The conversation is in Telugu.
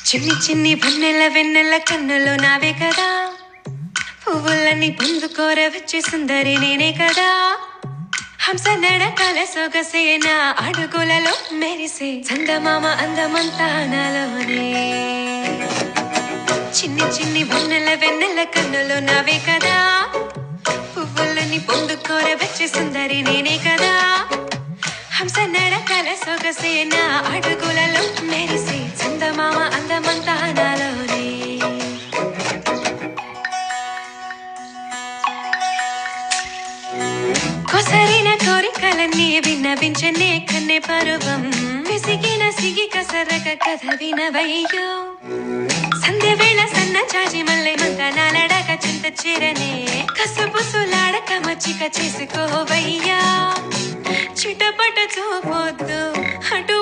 చిన్ని చిన్ని వెన్నెల వెన్నెల కన్నులు నావే కదా, పువ్వులన్నీ పొందుకోర వచ్చి సుందరి నేనే కదా. హంస నడకల సొగసేన అడుగులలో మెరిసే చందమామ అందమంతా నాలోనే. చిన్ని చిన్ని వెన్నెల వెన్నెల కన్నులు నావే కదా, పువ్వులని పొందుకోర వచ్చి సుందరి నేనే కదా. హంస నడకల సొగసేన అడుగులలో మెరిసే చందమామ అందమంతా నాలోనే. కొసరిన కోరికలన్నీ విన్నవించనే కన్నె పరువం, విసిగిన సిగి కసరక కథ వినవయ్యో. సంధ్య వేళ సన్న చాచి మల్లె మంతనాలడక చింత చిరనే, కసుపుసులాడక మచ్చిక చేసుకోవయ్యా. చిటపట చూపొద్దు అటు